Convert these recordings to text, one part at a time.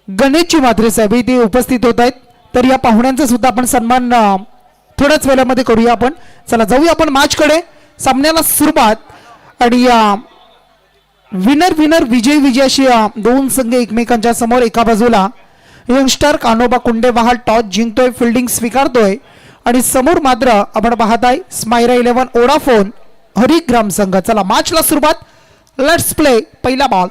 गणेशजी म्हात्रे साहेब इथे उपस्थित होत आहेत. तर या पाहुण्यांचा सुद्धा आपण सन्मान थोड्याच वेळामध्ये करूया आपण. चला जाऊया आपण मॅचकडे. सामन्याला सुरुवात आणि विनर विनर विजय विजय अशी दोन संघ एकमेकांच्या समोर. एका बाजूला यंगस्टर कान्होबा कुंडे बहाल टॉस जिंकतोय, फिल्डिंग स्वीकारतोय आणि समोर मात्र आपण पाहताय स्मायरा 11 ओडाफोन हरिग्राम संघ. चला मॅचला सुरुवात. Let's play. पहिला बॉल.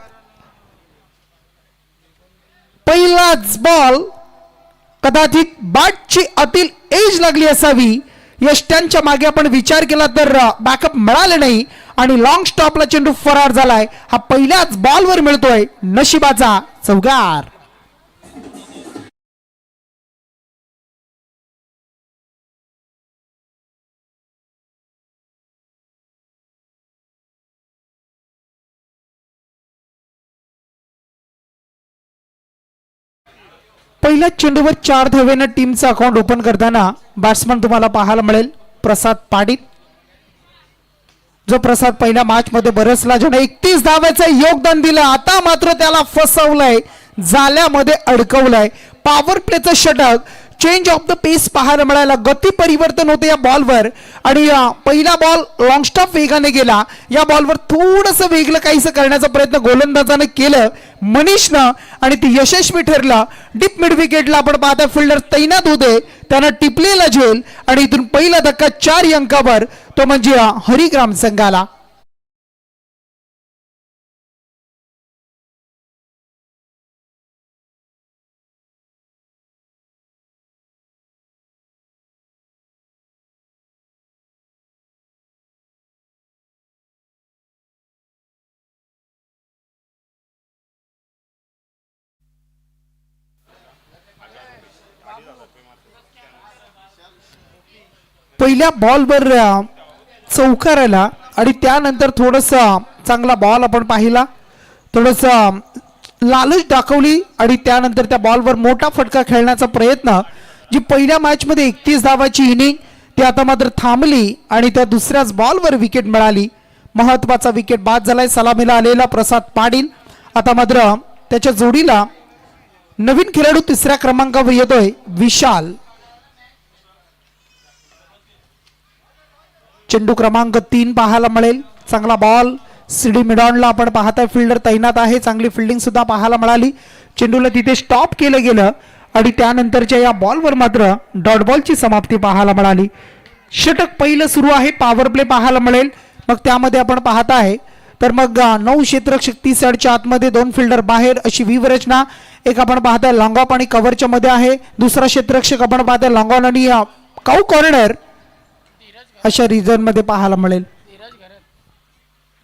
पहिलाच बॉल. कदाचित बॅटची आतील एज लागली असावी. यष्ट्यांच्या मागे आपण विचार केला तर बॅकअप मिळाले नाही आणि लॉंग स्टॉपला चेंडू फरार झालाय. हा पहिल्याच बॉलवर मिळतोय नशिबाचा चौकार. पहिल्या चेंडूवर 4 धावेनं टीमचं अकाउंट ओपन करताना बॅट्समन तुम्हाला पाहायला मिळेल प्रसाद पाटील. जो प्रसाद पहिल्या मॅच मध्ये बरसला, ज्याने 31 धावेचं योगदान दिलं. आता मात्र त्याला फसवलंय, जाल्यामध्ये अडकवलंय. पॉवर प्लेचं षटक. चेंज ऑफ द पेस पाहायला मिळाला. गती परिवर्तन होते या बॉलवर आणि पहिला बॉल लॉंग स्टॉप वेगाने गेला. या बॉलवर थोडंसं वेगळं काहीसं करण्याचा प्रयत्न गोलंदाजाने केलं मनीषनं आणि ते यशस्वी ठरलं. डीप मिड विकेटला आपण पाहता फिल्डर तैनात होते, त्यानं टिपलेला झेल आणि इथून पहिला धक्का 4 अंकावर, तो म्हणजे हरिग्राम संघाला. पहिल्या बॉलवर चौकार आला आणि त्यानंतर थोडस चांगला बॉल आपण पाहिला, थोडस लालच दाखवली आणि त्यानंतर त्या बॉलवर मोठा फटका खेळण्याचा प्रयत्न. जी पहिल्या मॅच मध्ये 31 धावाची इनिंग ती आता मात्र थांबली आणि त्या दुसऱ्याच बॉलवर विकेट मिळाली. महत्वाचा विकेट बाद झालाय. सलामीला आलेला प्रसाद पाटील. आता मात्र त्याच्या जोडीला नवीन खेळाडू तिसऱ्या क्रमांकावर येतोय विशाल. चेंडू क्रमांक 3 पाहायला मिळेल. चांगला बॉल सीडी मिडॉनला आपण पाहताय फिल्डर तैनात आहे. चांगली फिल्डिंग सुद्धा पाहायला मिळाली. चेंडूला तिथे स्टॉप केलं गेलं आणि त्यानंतरच्या या बॉलवर मात्र डॉट बॉलची समाप्ती पाहायला मिळाली. षटक पहिलं सुरू आहे. पॉवर प्ले पाहायला मिळेल. मग त्यामध्ये आपण पाहताय तर मग 9 क्षेत्ररक्षक 30 यार्डच्या आतमध्ये, 2 फिल्डर बाहेर अशी व्यूहरचना. एक आपण पाहताय लॉंग ऑफ आणि कव्हरच्या मध्ये आहे. दुसरा क्षेत्ररक्षक आपण पाहताय लॉंग ऑन आणि काऊ कॉर्नर अशा रिजन मध्ये पाहायला मिळेल.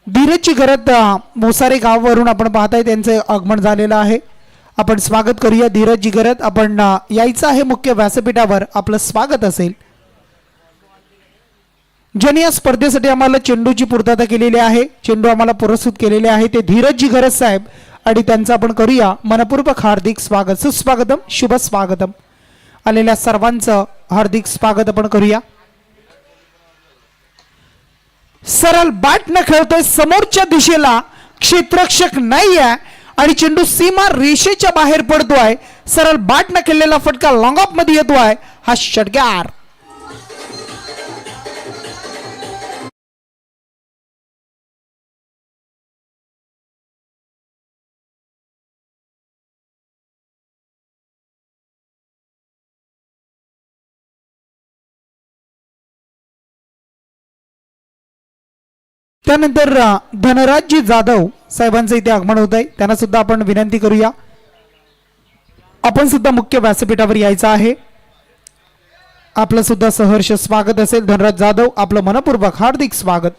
धीरजची घरात मोसारे गावावरून आपण पाहताय त्यांचं आगमन झालेलं आहे. आपण स्वागत करूया धीरजजी घरात. आपण यायचं आहे मुख्य व्यासपीठावर, आपलं स्वागत असेल. ज्यांनी या स्पर्धेसाठी आम्हाला चेंडूची पूर्तता केलेली आहे, चेंडू आम्हाला पुरस्कृत केलेले आहे ते धीरजजी घरत साहेब आणि त्यांचं आपण करूया मनपूर्वक हार्दिक स्वागत. सुस्वागतम, शुभ स्वागतम. आलेल्या सर्वांचं हार्दिक स्वागत आपण करूया. सरळ बॅट न खेळतोय, समोरच्या दिशेला क्षेत्ररक्षक नाहीये आणि चेंडू सीमा रेषेच्या बाहेर पडतोय. सरळ बॅट न खेळलेला फटका लॉंग ऑफ मध्ये येतोय. हा षटकार. त्यानंतर धनराजजी जाधव साहेबांचं इथे आगमन होत आहे. त्यांना सुद्धा आपण विनंती करूया, आपण सुद्धा मुख्य व्यासपीठावर यायचं आहे. आपलं सुद्धा सहर्ष स्वागत असेल. धनराज जाधव, आपलं मनपूर्वक हार्दिक स्वागत.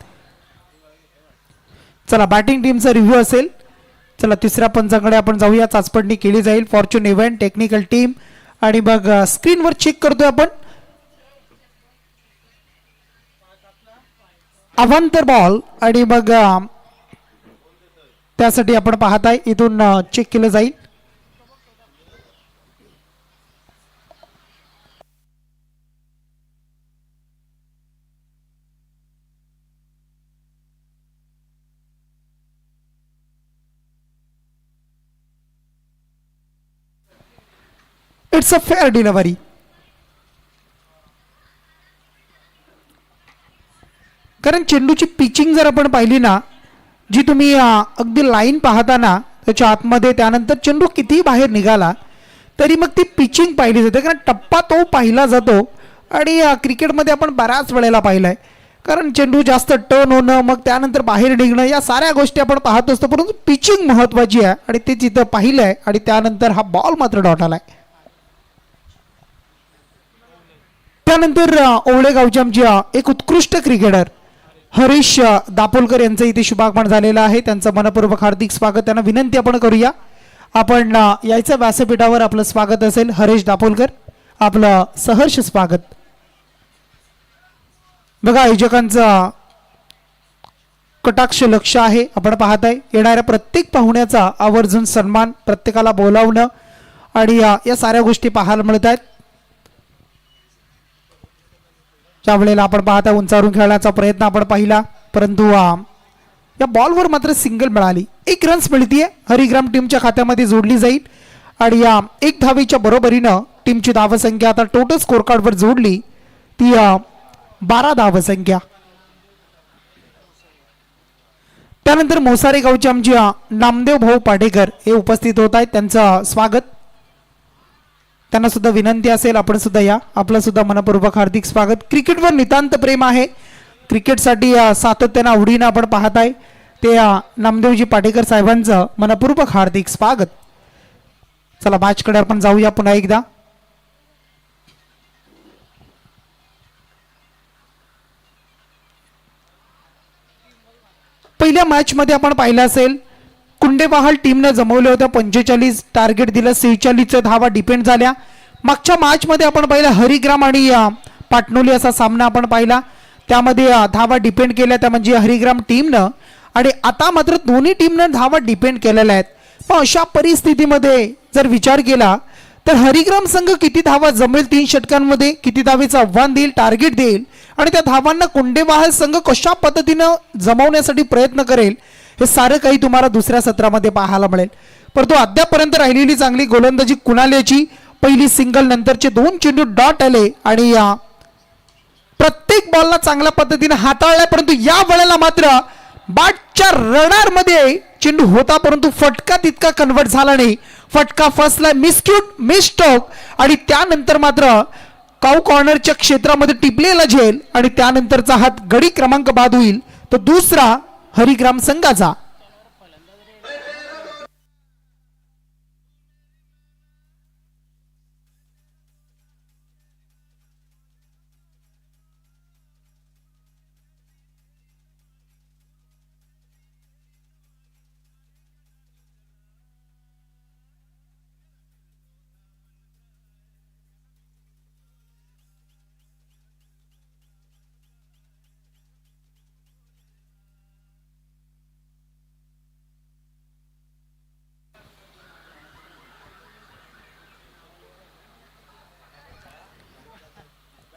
चला बॅटिंग टीमचा रिव्ह्यू असेल. चला तिसऱ्या पंचांकडे आपण जाऊया. चाचपणी केली जाईल. फॉर्च्यून इव्हेंट टेक्निकल टीम आणि मग स्क्रीनवर चेक करतोय आपण. अवांतर बॉल आणि मग त्यासाठी आपण पाहताय इथून चेक केलं जाईल. It's a fair delivery. कारण चेंडूची पिचिंग जर आपण पाहिली ना, जी तुम्ही अगदी लाईन पाहता ना त्याच्या आतमध्ये, त्यानंतर चेंडू कितीही बाहेर निघाला तरी मग ती पिचिंग पाहिली जाते. कारण टप्पा तो पाहिला जातो आणि क्रिकेटमध्ये आपण बऱ्याच वेळेला पाहिलाय. कारण चेंडू जास्त टर्न होणं, मग त्यानंतर बाहेर निघणं, या साऱ्या गोष्टी आपण पाहत असतो, परंतु पिचिंग महत्वाची आहे आणि ते तिथं पाहिलंय आणि त्यानंतर हा बॉल मात्र डॉट आलाय. त्यानंतर ओवळेगावचे आमचे एक उत्कृष्ट क्रिकेटर हरीश दापोलकर यांचं इथे शुभागमन झालेलं आहे. त्यांचं मनपूर्वक हार्दिक स्वागत. त्यांना विनंती आपण करूया, आपण यायचं व्यासपीठावर आपलं स्वागत असेल. हरीश दापोलकर, आपलं सहर्ष स्वागत. बघा आयोजकांचं कटाक्ष लक्ष आहे, आपण पाहताय. येणाऱ्या प्रत्येक पाहुण्याचा आवर्जून सन्मान, प्रत्येकाला बोलावणं आणि या साऱ्या गोष्टी पाहायला मिळत आहेत. त्यावेळेला आपण पाहता उंचावरून खेळण्याचा प्रयत्न आपण पाहिला, परंतु या बॉलवर मात्र सिंगल मिळाली. 1 रन्स मिळतीये, हरिग्राम टीमच्या खात्यामध्ये जोडली जाईल आणि या 1 धावेच्या बरोबरीनं टीमची धावसंख्या आता टोटल स्कोर कार्डवर जोडली ती 12 धावसंख्या. त्यानंतर मोसारे गावचे आमचे नामदेव भाऊ पाटेकर हे उपस्थित होत आहेत. त्यांचं स्वागत. त्यांना सुद्धा विनंती असेल आपण सुद्धा या, आपलं सुद्धा मनपूर्वक हार्दिक स्वागत. क्रिकेटवर नितांत प्रेम आहे, क्रिकेटसाठी सातत्यानं आवडीनं आपण पाहताय ते नामदेवजी पाटेकर साहेबांचं मनपूर्वक हार्दिक स्वागत. चला मॅचकडे आपण जाऊया पुन्हा एकदा. पहिल्या मॅच मध्ये आपण पाहिलं असेल कुंडेबहाल टीमने जमवल्या होत्या 45, टार्गेट दिलं 46 धावा डिपेंड झाल्या. मागच्या मॅच मध्ये आपण पाहिलं हरिग्राम आणि पाटणोली असा सामना आपण पाहिला, त्यामध्ये धावा डिपेंड केल्या त्या म्हणजे हरिग्राम टीमनं, आणि आता मात्र दोन्ही टीमनं धावा डिपेंड केलेल्या आहेत. पण अशा परिस्थितीमध्ये जर विचार केला तर हरिग्राम संघ किती धावा जमेल 3 षटकांमध्ये, किती धावेचं आव्हान देईल, टार्गेट देईल आणि त्या धावांना कुंडेबहाल संघ कशा पद्धतीनं जमवण्यासाठी प्रयत्न करेल, हे सारं काही तुम्हाला दुसऱ्या सत्रामध्ये पाहायला मिळेल. परंतु अद्यापर्यंत राहिलेली चांगली गोलंदाजी कुणाल याची. पहिली सिंगल, नंतरचे 2 चेंडू डॉट आले आणि प्रत्येक बॉलला चांगल्या पद्धतीने हाताळलाय, परंतु या वेळेला मात्र बॅटच्या रडार मध्ये चेंडू होता परंतु फटका तितका कन्वर्ट झाला नाही. फटका फसला, मिसटोक आणि त्यानंतर मात्र काऊ कॉर्नरच्या क्षेत्रामध्ये टिपलेला झेल आणि त्यानंतरचा हात गडी क्रमांक बाद होईल तो दुसरा हरिग्राम संघाचा.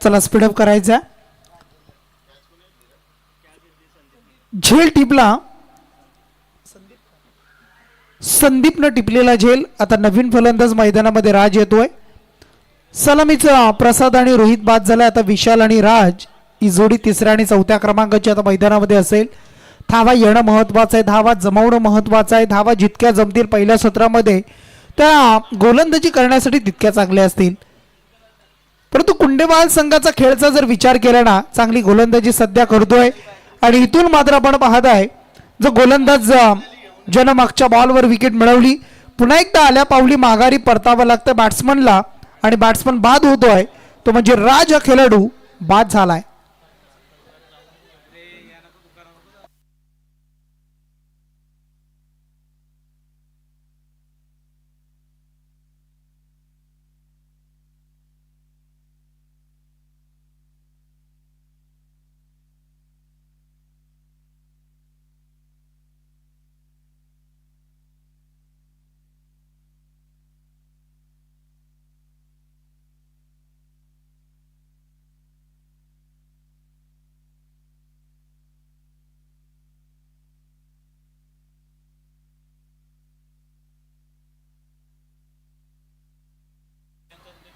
चला स्पीडअप करायचा. झेल टिपला, संदीपनं टिपलेला झेल. आता नवीन फलंदाज मैदानामध्ये राज येतोय. सलामीचा प्रसाद आणि रोहित बाद झाला. आता विशाल आणि राज ही जोडी 3ऱ्या आणि 4थ्या क्रमांकाची आता मैदानामध्ये असेल. धावा येणं महत्वाचं आहे, धावा जमवणं महत्वाचं आहे. धावा जितक्या जमतील पहिल्या सत्रामध्ये त्या गोलंदाजी करण्यासाठी तितक्या चांगल्या असतील. परंतु कुंडेबहाल संघाचा खेळचा जर विचार केला ना, चांगली गोलंदाजी सध्या करतोय आणि इथून मात्र आपण पाहत आहे जो गोलंदाज ज्यानं मागच्या बॉलवर विकेट मिळवली, पुन्हा एकदा आल्या पावली माघारी परतावं लागतं बॅट्समनला आणि बॅट्समन बाद होतोय तो म्हणजे राज हा खेळाडू बाद झालाय.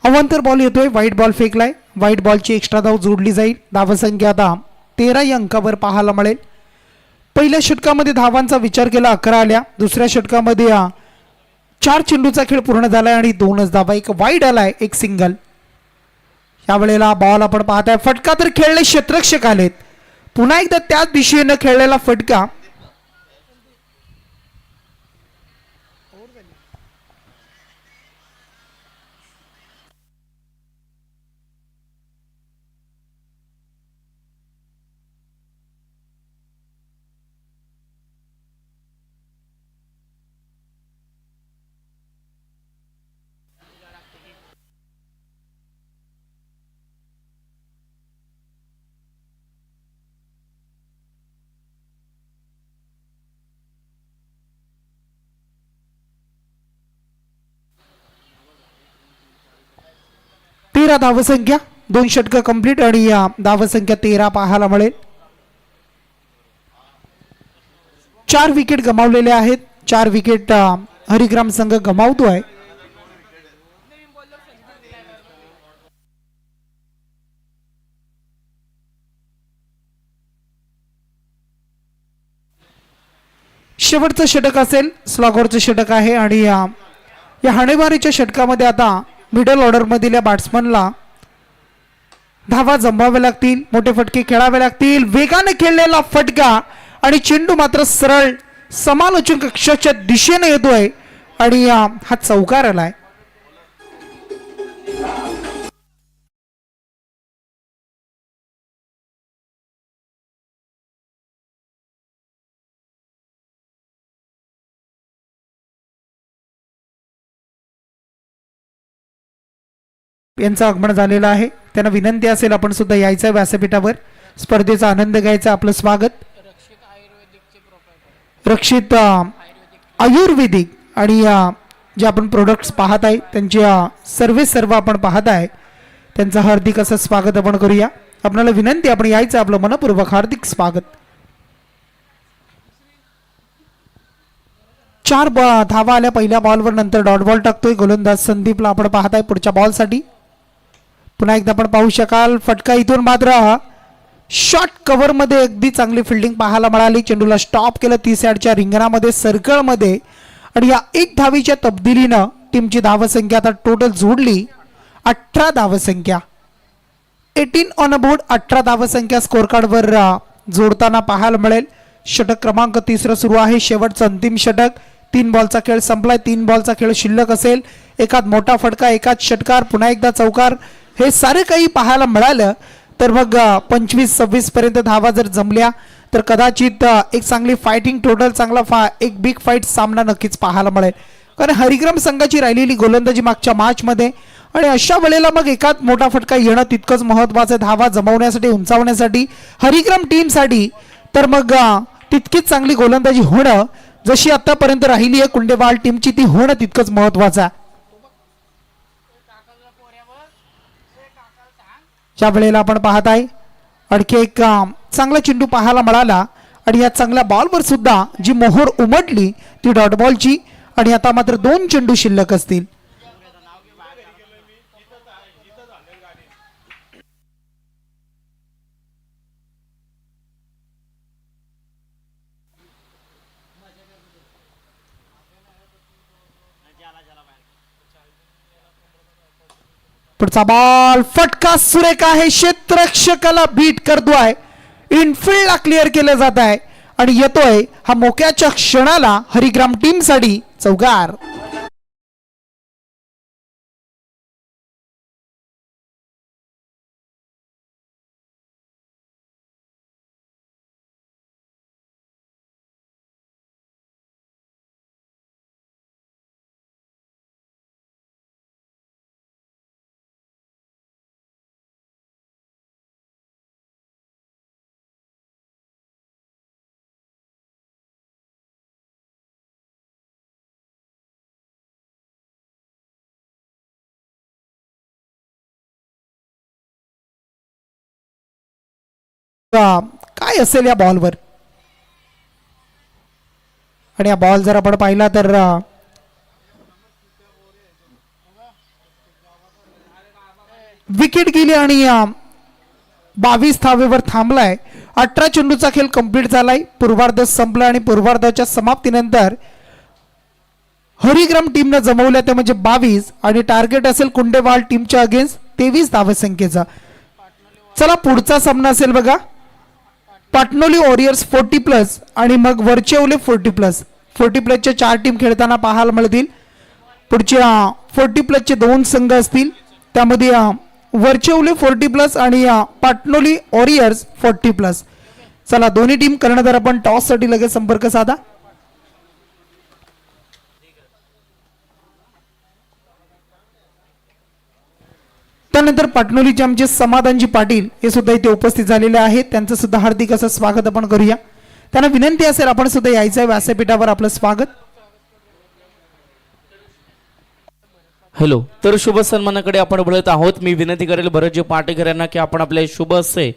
अवांतर बॉल येतोय, व्हाईट बॉल फेकलाय, व्हाईट बॉलची एक्स्ट्रा धाव जोडली जाईल. धावसंख्या आता 13 या अंकावर पाहायला मिळेल. पहिल्या षटकामध्ये धावांचा विचार केला 11 आल्या. दुसऱ्या षटकामध्ये 4 चेंडूचा खेळ पूर्ण झालाय आणि 2च धावा, एक वाईड आलाय, एक सिंगल. यावेळेला बॉल आपण पाहताय, फटका तर खेळले, क्षेत्ररक्षक आलेत. पुन्हा एकदा त्याच दिशेनं खेळलेला फटका. तेरा धावसंख्या, 2 षटकं कंप्लीट आणि धावसंख्या 13 पाहायला मिळेल. 4 विकेट गमावलेले आहेत. 4 विकेट हरिग्राम संघ गमावतोय. शेवटचं षटक असेल, स्लॉगरचं षटक आहे आणि या हाणेमारीच्या षटकामध्ये आता मिडल ऑर्डर मधील या बॅट्समनला धावा जमवाव्या लागतील, मोठे फटके खेळावे लागतील. वेगाने खेळलेला फटका आणि चेंडू मात्र सरळ समालोचन कक्षाच्या दिशेने येतोय आणि हा चौकार आलाय. यांचं आगमन झालेलं आहे. त्यांना विनंती असेल आपण सुद्धा यायचं व्यासपीठावर, स्पर्धेचा आनंद घ्यायचा. आपलं स्वागत. रक्षित आयुर्वेदिक आणि जे आपण प्रोडक्ट्स पाहत आहे त्यांची सर्व आपण पाहत आहे, त्यांचं हार्दिक असं स्वागत आपण करूया. आपल्याला विनंती, आपण यायचं, आपलं मनपूर्वक हार्दिक स्वागत. 4 धावा आल्या पहिल्या बॉलवर, नंतर डॉट बॉल टाकतोय गोलंदाज संदीपला आपण पाहत आहे पुढच्या बॉलसाठी. पुन्हा एकदा आपण पाहू शकाल फटका इथून मात्र शॉर्ट कव्हर मध्ये अगदी चांगली फिल्डिंग पाहायला मिळाली. चेंडूला स्टॉप केलं 30 यार्डच्या रिंगणामध्ये, सर्कलमध्ये आणि या 1 धावीच्या तब्दिलीनं टीमची धावसंख्या आता टोटल जोडली 18 धावसंख्या. 18 ऑन अ बोर्ड, 18 धावसंख्या स्कोर कार्डवर जोडताना पाहायला मिळेल. षटक क्रमांक 3 सुरू आहे, शेवटचं अंतिम षटक. 3 बॉलचा खेळ संपलाय, 3 बॉलचा खेळ शिल्लक असेल. एकात मोठा फटका, एकात षटकार, पुन्हा एकदा चौकार, हे सारे काही पाहायला मिळालं तर मग 25-26 पर्यंत धावा जर जमल्या तर कदाचित एक चांगली फायटिंग, टोटल चांगला एक बिग फाईट सामना नक्कीच पाहायला मिळेल. कारण हरिग्राम संघाची राहिलेली गोलंदाजी मागच्या मॅचमध्ये, आणि अशा वेळेला मग एकात मोठा फटका येणं तितकंच महत्त्वाचं, धावा जमवण्यासाठी, उंचावण्यासाठी, हरिग्राम टीमसाठी. तर मग तितकीच चांगली गोलंदाजी होणं, जशी आतापर्यंत राहिली आहे कुंडेवाल टीमची, ती होणं तितकंच महत्त्वाचं आहे. ज्या वेळेला आपण पाहत आहे आणखी एक चांगला चेंडू पाहायला मिळाला आणि या चांगल्या बॉलवर सुद्धा जी मोहोर उमटली ती डॉट बॉलची, आणि आता मात्र 2 चेंडू शिल्लक असतील. पुढचा बॉल, फटका सुरेख आहे, क्षेत्ररक्षकाला बीट करतोय, इनफिल्डला क्लिअर केलं जात आहे आणि येतोय हा मोक्याच्या क्षणाला हरिग्राम टीम साठी चौकार. काय असेल या बॉलवर, आणि या बॉल जर आपण पाहिला तर विकेट गेली आणि 22 धावेवर थांबलाय. 18 चेंडूचा खेळ कंप्लीट झालाय. पूर्वार्ध संपला आणि पूर्वार्धाच्या समाप्तीनंतर हरिग्राम टीमनं जमवल्या ते म्हणजे 22 आणि टार्गेट असेल कुंडेवाल टीमच्या अगेन्स्ट 23 धावसंख्येचा. चला पुढचा सामना असेल बघा, पाटणोली वॉरियर्स 40+ आणि मग वरचेवले 40+. 40+च्या 4 टीम खेळताना पाहायला मिळतील. पुढच्या 40+चे 2 संघ असतील, त्यामध्ये वरचेवले 40+ आणि पाटणोली वॉरियर्स 40+. चला दोन्ही टीम कर्णधार आपण टॉस साठी लगेच संपर्क साधा. त्यानंतर पाटणोलीचे आमचे समाधानजी पाटील हे सुद्धा इथे उपस्थित झालेले आहेत. त्यांचं सुद्धा हार्दिक असं स्वागत आपण करूया. त्यांना विनंती असेल आपण सुद्धा यायचं आहे व्यासपीठावर. आपलं स्वागत. हॅलो. तर शुभ सन्मानाकडे आपण बोलत आहोत. मी विनंती करेल भरतजी पाटेकर यांना की आपण आपले शुभ असे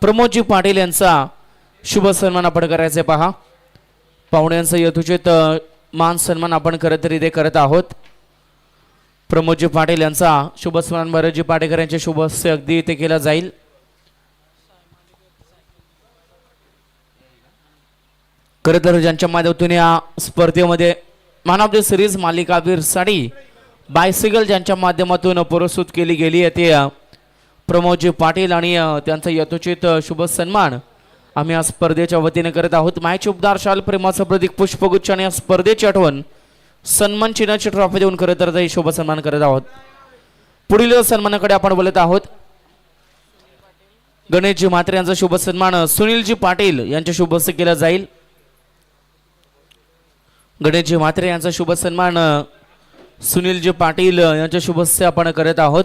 प्रमोदजी पाटील यांचा शुभ सन्मान आपण करायचे. पहा पाहुण्यांचा यथोचित मान सन्मान आपण करत आहोत. प्रमोदजी पाटील यांचा शुभ सन्मान भरतजी पाटेकर यांचे शुभ असे अगदी इथे केला जाईल. खरं तर ज्यांच्या माध्यमातून या स्पर्धेमध्ये मॅन ऑफ द सिरीज मालिकावीर साडी बायसिकल ज्यांच्या माध्यमातून पुरस्कृत केली गेली आहे ते प्रमोदजी पाटील आणि त्यांचा यथोचित शुभ सन्मान आम्ही या स्पर्धेच्या वतीने करत आहोत. मायची उपदार शाल प्रेमाचं प्रतीक पुष्पगुच्छ आणि या स्पर्धेची आठवण सन्मान चिन्हाची ट्रॉफी देऊन खरं तर शुभ सन्मान करत आहोत. पुढील सन्मानाकडे आपण बोलत आहोत. गणेशजी म्हात्रे यांचा शुभ सन्मान सुनीलजी पाटील यांच्या शुभ हस्ते केला जाईल. गणेशजी म्हात्रे यांचा शुभ सन्मान सुनीलजी पाटील यांच्या शुभ हस्ते आपण करत आहोत.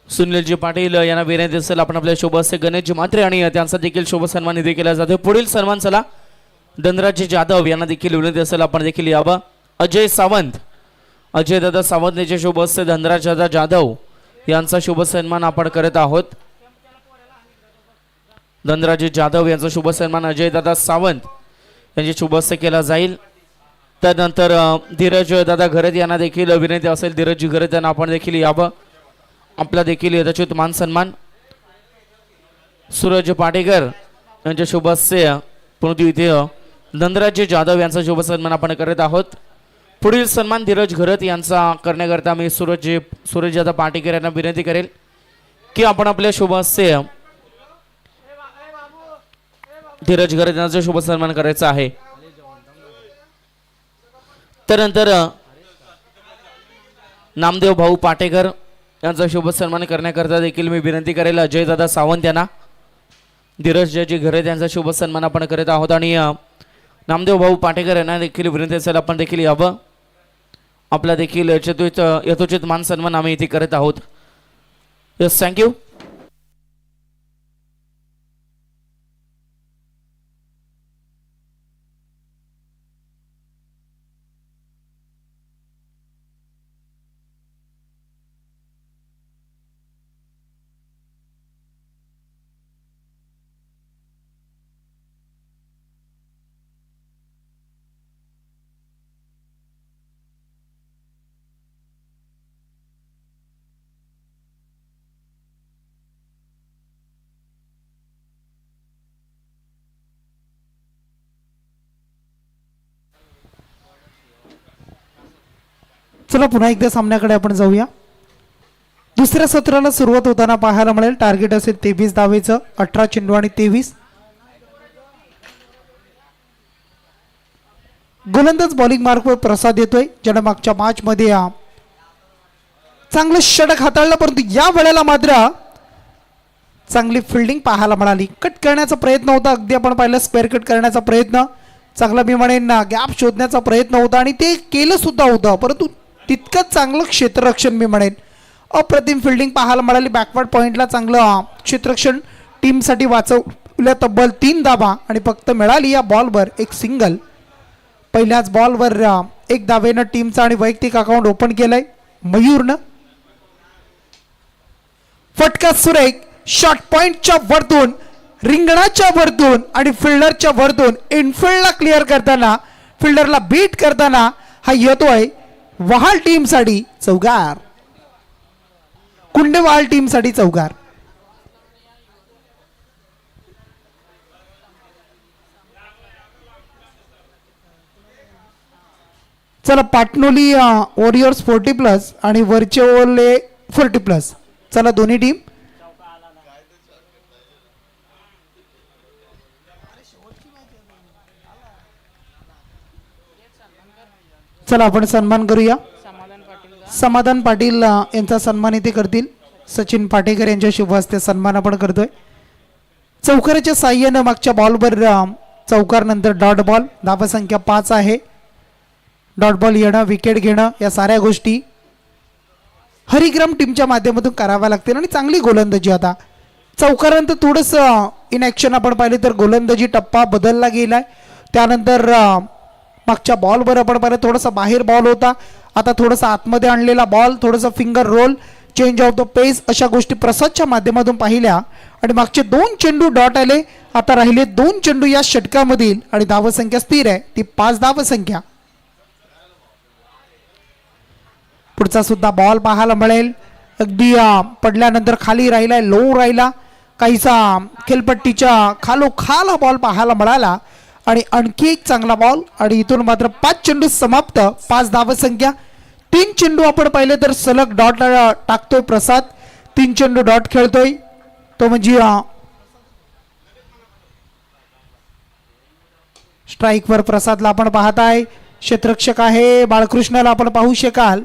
सुनीलजी पाटील यांना विनंती असेल आपण आपल्या शुभ हस्ते गणेशजी म्हात्रे आणि त्यांचा देखील शुभ सन्मान निधी केला जातो. पुढील सन्मान चला धनराज जाधव यांना देखील विनंती असेल आपण देखील यावं. अजय सावंत, अजय दादा सावंत यांचे शुभ हस्ते धनराज दादा जाधव यांचा शुभ सन्मान आपण करत आहोत. धनराज जाधव यांचा शुभ सन्मान अजय दादा सावंत यांचे शुभ हस्ते केला जाईल. त्यानंतर धीरज दादा घरत यांना देखील विनंती असेल धीरजजी घरत यांना आपण देखील यावं. आपला देखील यथोचित मान सन्मान सूरज पाटेकर यांच्या शुभ हस्ते परंतु इथे धनराज जाधव यांचा शुभ सन्मान आपण करत आहोत. पुढील सन्मान धीरज घरत यांचा करण्याकरता मी सूरज दादा पाटेकर यांना विनंती करेल की आपण आपल्या शुभ हस्ते धीरज घरत यांचा शुभ सन्मान करायचा आहे. त्यानंतर नामदेव भाऊ पाटेकर यांचा शुभ सन्मान करण्याकरता देखील मी विनंती करेल अजय दादा सावंत यांना. धीरजजी घरत यांचा शुभ सन्मान आपण करत आहोत आणि नामदेव भाऊ पाटेकर यांना देखील विनंती असेल आपण देखील यावं. आपला देखील यथोचित मान सन्मान आम्ही इथे करत आहोत. Yes, thank you. चला पुन्हा एकदा सामन्याकडे आपण जाऊया. दुसऱ्या सत्राला सुरुवात होताना पाहायला मिळेल. टार्गेट असेल 23 धावेचं. 18 चेंडू आणि 23. गोलंदाज बॉलिंग मार्कवर प्रसाद येतोय, ज्याने मागच्या मॅच मध्ये चांगलं षटक हाताळलं, परंतु या वेळेला मात्र चांगली फिल्डिंग पाहायला मिळाली. कट करण्याचा प्रयत्न होता, अगदी आपण पाहिलं स्क्वेअर कट करण्याचा प्रयत्न, चांगला मी म्हणेन गॅप शोधण्याचा प्रयत्न होता आणि ते केलं सुद्धा होतं, परंतु तितकंच चांगलं क्षेत्ररक्षण मी म्हणेन. अप्रतिम फिल्डिंग पाहायला मिळाली. बॅकवर्ड पॉइंटला चांगलं क्षेत्ररक्षण टीमसाठी वाचवल्या तब्बल 3 धावा आणि फक्त मिळाली या बॉलवर एक सिंगल. पहिल्याच बॉलवर 1 धावेनं टीमचा आणि वैयक्तिक अकाउंट ओपन केलंय मयूरनं. फटका सुरेख शॉर्ट पॉइंटच्या वरतून, रिंगणाच्या वरतून आणि फिल्डरच्या वरतून इनफिल्डला क्लिअर करताना, फिल्डरला बीट करताना हा येतोय वहाल टीम साठी चौकार, कुंडेवाल टीम साठी चौकार. चला पाटणोली वॉरियर्स 40+ आणि वर्चेओले 40+. चला दोन्ही टीम. चला आपण सन्मान करूया. समाधान पाटील यांचा सन्मान इथे करतील. सचिन पाटेकर यांच्या शुभ हस्ते सन्मान आपण करतोय. चौकाराच्या साह्यानं मागच्या बॉलवर चौकार नंतर डॉट बॉल, धावसंख्या 5 आहे. डॉट बॉल येणं, विकेट घेणं या साऱ्या गोष्टी हरिग्राम टीमच्या माध्यमातून कराव्या लागतील. आणि चांगली गोलंदाजी. आता चौकारानंतर थोडंसं इनॅक्शन आपण पाहिले तर गोलंदाजी टप्पा बदलला गेलाय. त्यानंतर मागच्या बॉलवर आपण पाहिलं थोडासा बाहेर बॉल होता, आता थोडासा आतमध्ये आणलेला बॉल, थोडासा finger roll, change of the pace अशा गोष्टी प्रसादच्या माध्यमातून पाहिल्या. आणि मागचे 2 चेंडू डॉट आले, आता राहिले 2 चेंडू या षटकामधील. आणि धावसंख्या स्थिर आहे, ती 5 धावसंख्या. पुढचा सुद्धा बॉल पाहायला मिळेल. अगदी पडल्यानंतर खाली राहिलाय, लो राहिला, काहीसा खेळपट्टीच्या खालोखाल हा बॉल पाहायला मिळाला. आणि आणखी एक चांगला बॉल. आणि इथून मात्र 5 चेंडू समाप्त, 5 धावसंख्या. 3 चेंडू आपण पाहिले तर सलग डॉट टाकतोय प्रसाद. 3 चेंडू डॉट खेळतोय तो म्हणजे स्ट्राईकवर प्रसादला आपण पाहताय. क्षेत्ररक्षक आहे बाळकृष्णाला आपण पाहू शकाल.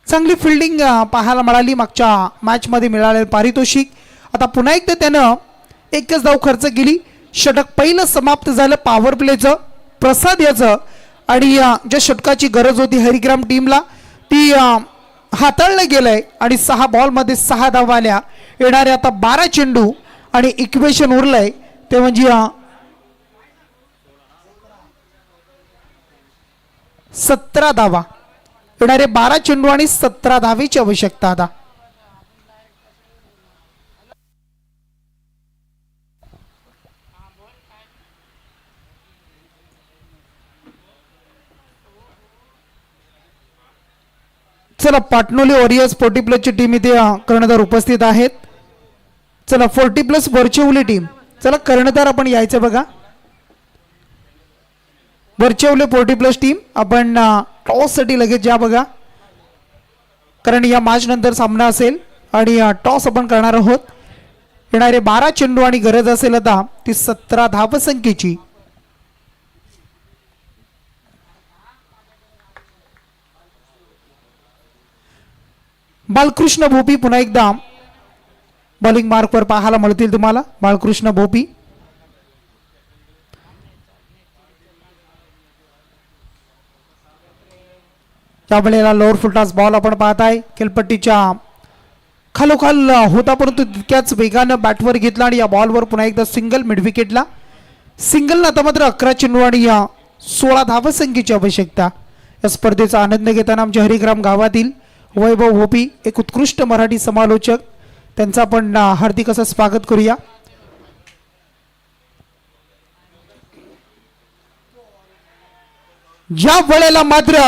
चांगली फिल्डिंग पाहायला मिळाली. मागच्या मॅच मध्ये मिळालेलं पारितोषिक. आता पुन्हा एकदा त्यानं एकच धाव खर्च केली. षटक पहिलं समाप्त झालं पॉवर प्लेचं प्रसाद याचं. आणि ज्या षटकाची गरज होती हरिग्राम टीमला ती हाताळलं गेलंय. आणि 6 बॉलमध्ये 6 धावा आल्या. येणारे आता 12 चेंडू आणि इक्वेशन उरलंय ते म्हणजे 17 धावा. येणारे 12 चेंडू आणि 17 धावेची आवश्यकता. आता चला पाटणोली वॉरियर्स 40+ ची टीम इथे कर्णधार उपस्थित आहेत. चला 40+ वरचेवली टीम. चला कर्णधार आपण यायचं बघा. वरचेवले 40+ टीम आपण टॉस साठी लगेच या बघा, कारण या मॅच नंतर सामना असेल आणि टॉस आपण करणार आहोत. येणारे 12 चेंडू आणि गरज असेल आता ती 17 धावसंख्येची. बाळकृष्ण भोपी पुन्हा एकदा बॉलिंग मार्कवर पाहायला मिळतील तुम्हाला. बाळकृष्ण भोपी त्यावेळेला लोअर फुटास बॉल आपण पाहताय. खेळपट्टीच्या खालोखाल होता परंतु तितक्याच वेगानं बॅटवर घेतला आणि या बॉलवर पुन्हा एकदा सिंगल मिड विकेटला. सिंगलला आता मात्र 11 चेंडू आणि 16 धावसंख्येची आवश्यकता. या स्पर्धेचा आनंद घेताना आमच्या हरिग्राम गावातील वैभव भोपी एक उत्कृष्ट मराठी समालोचक, त्यांचं आपण हार्दिक असं स्वागत करूया. या वेळेला मात्र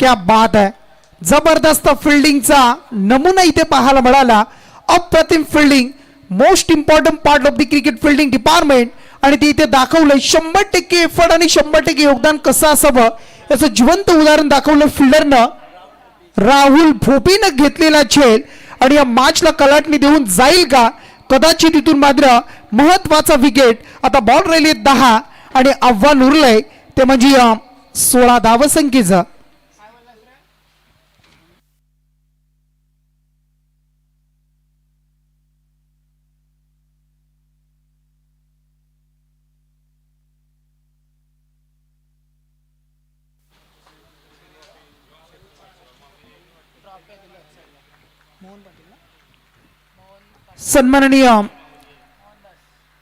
क्या बात आहे, जबरदस्त फिल्डिंगचा नमुना इथे पाहायला मिळाला. अप्रतिम fielding, most important part of the cricket fielding department. आणि ते इथे दाखवलंय 100% एफर्ट आणि 100% योगदान कसं असावं याचं जिवंत उदाहरण दाखवलं फिल्डरनं. राहुल भोपीनं घेतलेला खेळ आणि या मॅचला कलाटणी देऊन जाईल का? कदाचित इथून मात्र महत्वाचा विकेट. आता बॉल राहिले 10 आणि आव्हान उरलंय ते म्हणजे 16 धावसंख्येचं. सन्माननीय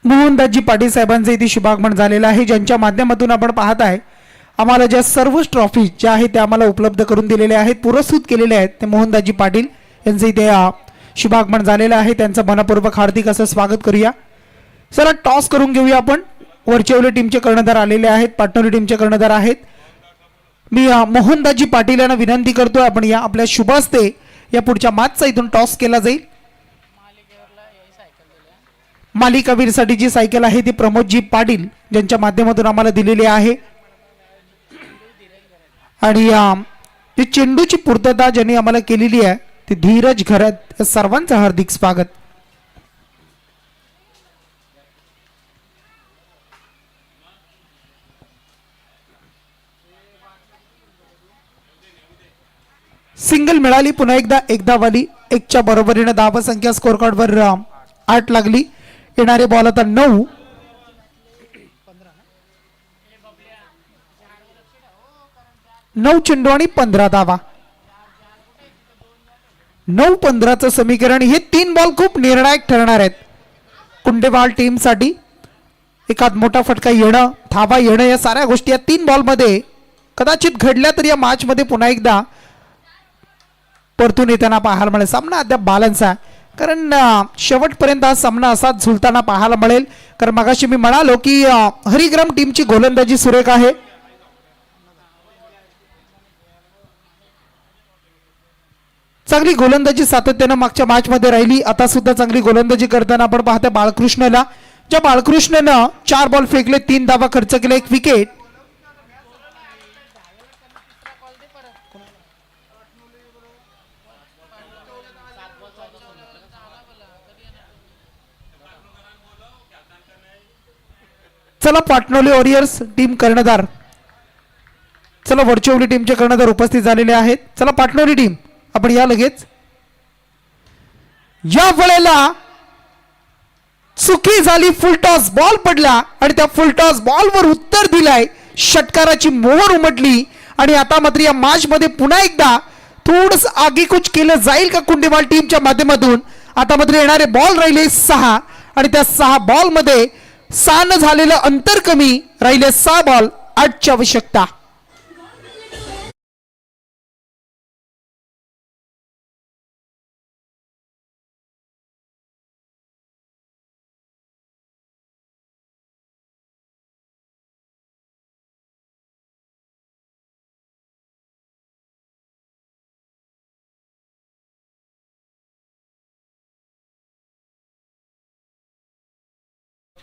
मोहनदासजी पाटील साहेबांचे इथे शुभागमन झालेलं आहे, ज्यांच्या माध्यमातून आपण पाहत आहे आम्हाला ज्या सर्व ट्रॉफी ज्या आहेत त्या आम्हाला उपलब्ध करून दिलेल्या आहेत, पुरस्कृत केलेले आहेत, ते मोहनदासजी पाटील यांचे इथे शुभागमन झालेलं आहे. त्यांचं मनपूर्वक हार्दिक असं स्वागत करूया. चला टॉस करून घेऊया आपण. वरचेवले टीमचे कर्णधार आलेले आहेत, पाटणोली टीमचे कर्णधार आहेत. मी मोहनदाजी पाटील यांना विनंती करतोय आपण या आपल्या शुभ हस्ते या पुढच्या मॅचचा इथून टॉस केला जाईल. मालिकावीरसाठी जी सायकल आहे ती प्रमोदजी पाटील ज्यांच्या माध्यमातून आम्हाला दिलेली आहे. आणि जी चेंडूची पूर्तता ज्यांनी आम्हाला केलेली आहे ती धीरज घरत, या सर्वांचं हार्दिक स्वागत. सिंगल मिळाली पुन्हा एकदा वाली 1च्या बरोबरीने धावसंख्या स्कोर कार्डवर 8 लागली. येणारे बॉल आता 9. 9 चेंडू आणि 15 धावा. 9-15चं समीकरण. हे 3 बॉल खूप निर्णायक ठरणार आहेत कुंडेवाल टीमसाठी. एखाद मोठा फटका येणं, धावा येणं, या साऱ्या गोष्टी या 3 बॉलमध्ये कदाचित घडल्या तर या मॅच मध्ये पुन्हा एकदा परतून येताना पाहायला मिळेल. सामना अद्याप बॅलन्स आहे कारण शेवटपर्यंत हा सामना असाच झुलताना पाहायला मिळेल. कारण मगाशी मी म्हणालो की हरिग्राम टीमची गोलंदाजी सुरेख आहे. चांगली गोलंदाजी सातत्यानं मागच्या मॅच मध्ये राहिली. आता सुद्धा चांगली गोलंदाजी करताना आपण पाहतोय बाळकृष्णला. ज्या बाळकृष्णनं 4 बॉल फेकले, 3 धावा खर्च केले, 1 विकेट. चला पाटणोली वॉरियर्स टीम कर्णधार, चला वडचिरोली टीमचे कर्णधार उपस्थित झालेले आहेत. चला पाटणोली टीम आपण या लगेच. या वेळेला चुकी झाली, फुलटॉस बॉल पडला आणि त्या फुलटॉस बॉलवर उत्तर दिलाय. षटकाराची मोहर उमटली आणि आता मात्र या मॅच मध्ये पुन्हा एकदा थोडस आगीकूच केलं जाईल का कुंडेवाल टीमच्या माध्यमातून. आता मात्र येणारे बॉल राहिले 6 आणि त्या 6 बॉल मध्ये 6 न झालेलं अंतर कमी राहिले. 6 बॉल 8ची आवश्यकता.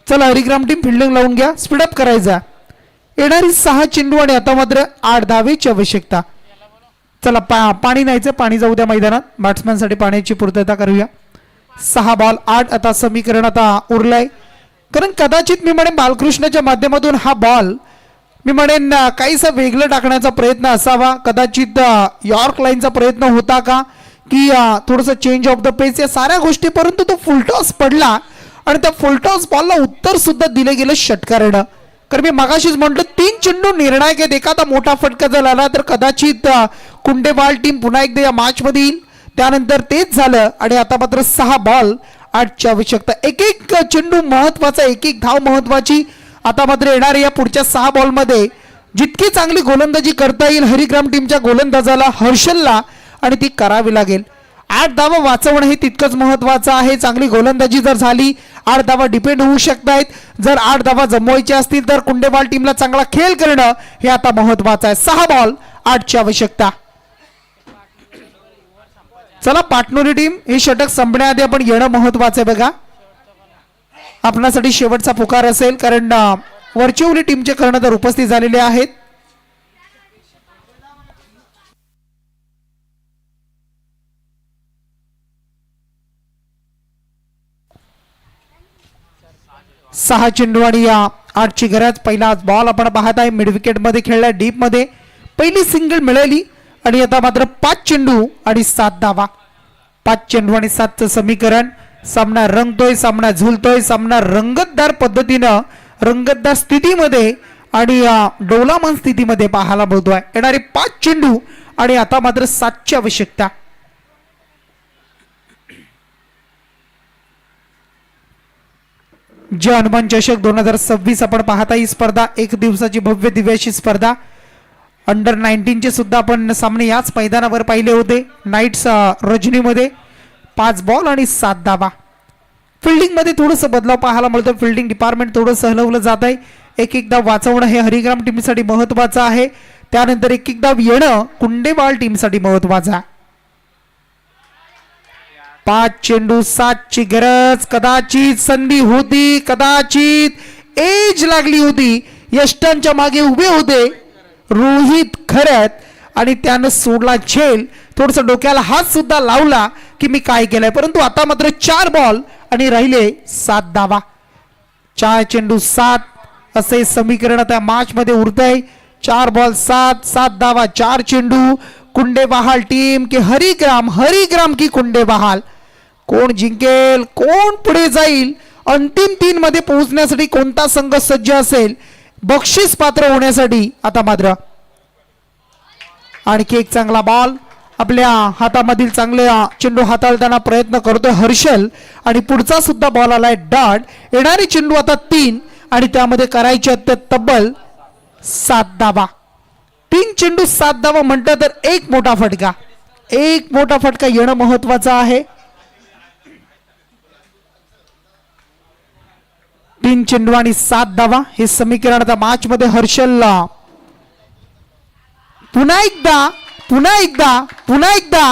चला हरिग्राम टीम फिल्डिंग लावून घ्या, स्पीडअप करायचा. येणारी 6 चेंडू आणि आता मात्र 8 धावेची आवश्यकता. चला पाणी न्यायचं, पाणी जाऊ द्या मैदानात. बॅट्समॅनसाठी पाण्याची पूर्तता करूया. 6 बॉल 8 आता समीकरण आता उरलंय. कारण कदाचित मी म्हणेन बालकृष्णाच्या माध्यमातून हा बॉल मी म्हणेन काहीसा वेगळं टाकण्याचा प्रयत्न असावा. कदाचित यॉर्क लाईनचा प्रयत्न होता का की थोडंसं चेंज ऑफ द पेस, या साऱ्या गोष्टी. परंतु तो फुलटॉस पडला आणि त्या फुलटॉस बॉलला उत्तर सुद्धा दिलं गेलं षटकारानं. कारण मी मगाशीच म्हटलं 3 चेंडू निर्णायक आहेत. एखादा मोठा फटका जर आला तर कदाचित कुंडेवाल टीम पुन्हा एकदा या मॅच मध्ये येईल. त्यानंतर तेच झालं आणि आता मात्र 6 बॉल 8ची आवश्यकता. एक चेंडू महत्वाचा, एक धाव महत्वाची. आता मात्र येणाऱ्या या पुढच्या 6 बॉल मध्ये जितकी चांगली गोलंदाजी करता येईल हरिग्राम टीमच्या गोलंदाजाला हर्षलला, आणि ती करावी लागेल. 8 धावा वाचवणं हे तितकंच महत्वाचं आहे. चांगली गोलंदाजी जर झाली 8 धावा डिपेंड होऊ शकतायत. जर 8 धावा जमवायच्या असतील तर कुंडेवाल टीमला चांगला खेळ करणं हे आता महत्वाचं आहे. 6 बॉल 8ची आवश्यकता. चला पाटणोली टीम हे षटक संपण्याआधी आपण येणं महत्वाचं आहे. बघा आपणासाठी शेवटचा पुकार असेल कारण वरचिरोली टीमचे कर्णधार उपस्थित झालेले आहेत. सहा चेंडू आणि या 8ची गरज. पहिला बॉल आपण पाहत आहे मिड विकेट मध्ये खेळला, डीप मध्ये पहिली सिंगल मिळाली आणि आता मात्र 5 चेंडू आणि 7 धावा. 5 चेंडू आणि 7चं समीकरण. सामना रंगतोय, सामना झुलतोय, सामना रंगतदार पद्धतीनं, रंगतदार स्थितीमध्ये आणि डोलामान स्थितीमध्ये पाहायला मिळतोय. येणारे 5 चेंडू आणि आता मात्र 7ची आवश्यकता. जे हनुमान चषक 2026 आपण पाहता. ही स्पर्धा 1 दिवसाची भव्य दिव्याची स्पर्धा. अंडर 19 चे सुद्धा आपण सामने याच मैदानावर पाहिले होते. नाईट्स रजनीमध्ये 5 बॉल आणि 7 धावा. फिल्डिंग मध्ये थोडंसं बदलाव पाहायला मिळतो. फिल्डिंग डिपार्टमेंट थोडंसं हलवलं जात आहे. एक धाव वाचवणं हे हरिग्राम टीमसाठी महत्वाचं आहे. त्यानंतर एक धाव येणं कुंडेवाल टीमसाठी महत्वाचा. 5 चेंडू 7 ची गरज. कदाचित संधी होती, कदाचित एज लागली होती. यष्टांच्या मागे उभे होते रोहित खरत आणि त्यानं सोडला झेल. थोडस डोक्याला हात सुद्धा लावला की मी काय केलंय, परंतु आता मात्र 4 बॉल आणि राहिले 7 धावा. 4 चेंडू 7 असे समीकरण त्या मॅच मध्ये उरतंय. 4 बॉल 7 धावा 4 चेंडू. कुंडेबहाल टीम की हरिग्राम की कुंडेबहाल, कोण जिंकेल, कोण पुढे जाईल, अंतिम 3 मध्ये पोहोचण्यासाठी कोणता संघ सज्ज असेल बक्षीस पात्र होण्यासाठी. आता मात्र आणखी एक चांगला बॉल आपल्या हातामधील चांगल्या चेंडू हाताळताना प्रयत्न करतोय हर्षल आणि पुढचा सुद्धा बॉल आलाय डॉट. येणारी चेंडू आता 3 आणि त्यामध्ये करायचे तब्बल 7 धावा. 3 चेंडू 7 धावा म्हटलं तर एक मोठा फटका येणं महत्वाचं आहे. 3 चेंडू आणि 7 धावा हे समीकरण आता मॅच मध्ये हर्षलला पुन्हा एकदा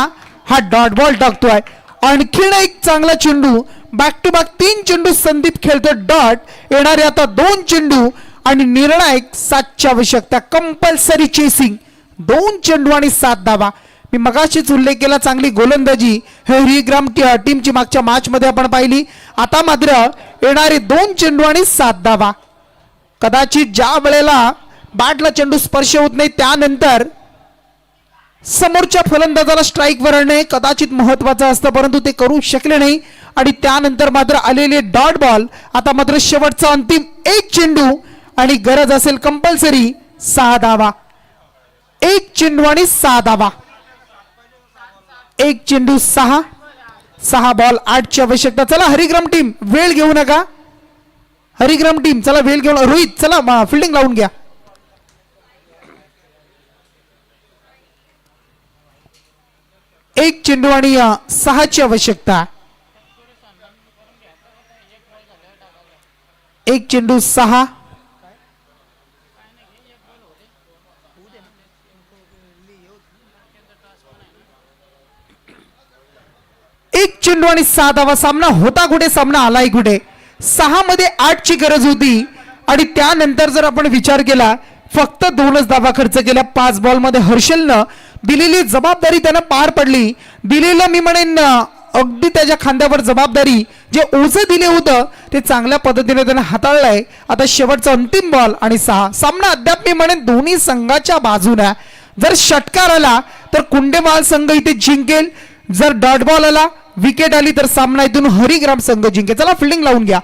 हा डॉट बॉल टाकतोय. आणखीन एक चांगला चेंडू. बॅक टू बॅक 3 चेंडू संदीप खेळतोय डॉट. येणारे आता 2 चेंडू आणि निर्णायक 7ची आवश्यकता. Compulsory chasing. 2 चेंडू आणि 7 धावा. मी मगाशीच उल्लेख केला चांगली गोलंदाजी हरिग्राम टीमची मागच्या मॅच मध्ये आपण पाहिली. आता मात्र येणारे 2 चेंडू आणि 7 धावा. कदाचित ज्या वेळेला बॅटला चेंडू स्पर्श होत नाही त्यानंतर समोरच्या फलंदाजाला स्ट्राईकवर आणणे कदाचित महत्वाचं असतं, परंतु ते करू शकले नाही आणि त्यानंतर मात्र आलेले डॉट बॉल. आता मात्र शेवटचा अंतिम 1 चेंडू आणि गरज असेल कंपल्सरी 6 धावा. 1 चेंडू आणि 6 धावा. 1 चेंडू 6 बॉल 8ची आवश्यकता. चला हरिग्राम टीम वेळ घेऊ नका. हरिग्राम टीम चला वेळ घेऊन. रोहित चला फिल्डिंग लावून घ्या. 1 चेंडू आणि 6ची आवश्यकता. 1 चेंडू 6. एक चेंडू आणि 6 धावा. सामना होता कुठे, सामना आलाय कुठे. 6 मध्ये 8ची गरज होती आणि त्यानंतर जर आपण विचार केला फक्त 2च धावा खर्च केल्या 5 बॉल मध्ये. हर्षलनं दिलेली जबाबदारी त्यानं पार पडली. दिलेलं मी म्हणेन अगदी त्याच्या खांद्यावर जबाबदारी जे ओझं दिले होतं ते चांगल्या पद्धतीने त्यानं हाताळलंय. आता शेवटचा अंतिम बॉल आणि 6. सामना अद्याप मी म्हणेन दोन्ही संघाच्या बाजूने. जर षटकार आला तर कुंडेवाल संघ इथे जिंकेल. जर डॉट बॉल आला, विकेट आली तर सामना इथून हरिग्राम संघ जिंकेल. चला फिल्डिंग लावून घ्या.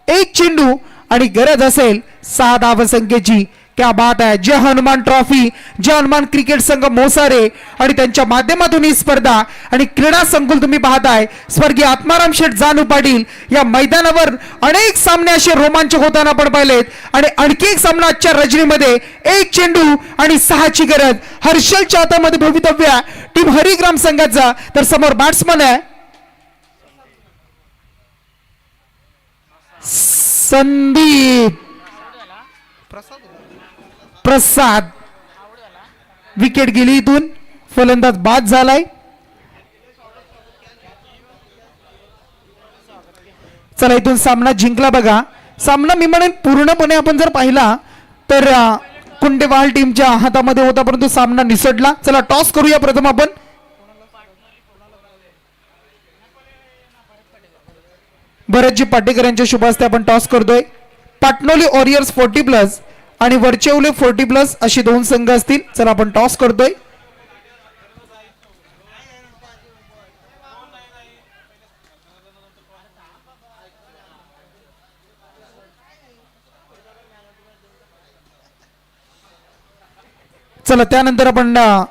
1 चेंडू आणि गरज असेल 6 धावसंख्येची. क्या बात आहे. जय हनुमान ट्रॉफी, जय हनुमान क्रिकेट संघ मोसारे आणि त्यांच्या माध्यमातून ही स्पर्धा आणि क्रीडा संकुल तुम्ही पाहताय. स्वर्गीय आत्माराम शेठ जानू पाटील या मैदानावर अनेक सामने असे रोमांचक होताना आपण पाहिलेत आणि आणखी एक सामना आजच्या रजनीमध्ये. 1 चेंडू आणि 6ची गरज. हर्षलच्या हातामध्ये भवितव्य टीम हरिग्राम संघाचा. तर समोर बॅट्समन आहे संदीप प्रसाद. विकेट गेली इथून. फलंदाज बाद झालाय. चला इथून सामना जिंकला बघा. सामना मी म्हणेन पूर्णपणे आपण जर पाहिला तर कुंडेवाल टीमच्या हातामध्ये होता, परंतु सामना निसटला. चला टॉस करूया प्रथम आपण. भरतजी पाटेकर यांच्या शुभ हस्ते आपण टॉस करतोय. पाटणोली वॉरियर्स 40+ आणि वरचेवले 40+ अशी 2 संघ असतील. चला आपण टॉस करतोय. चला त्यानंतर आपण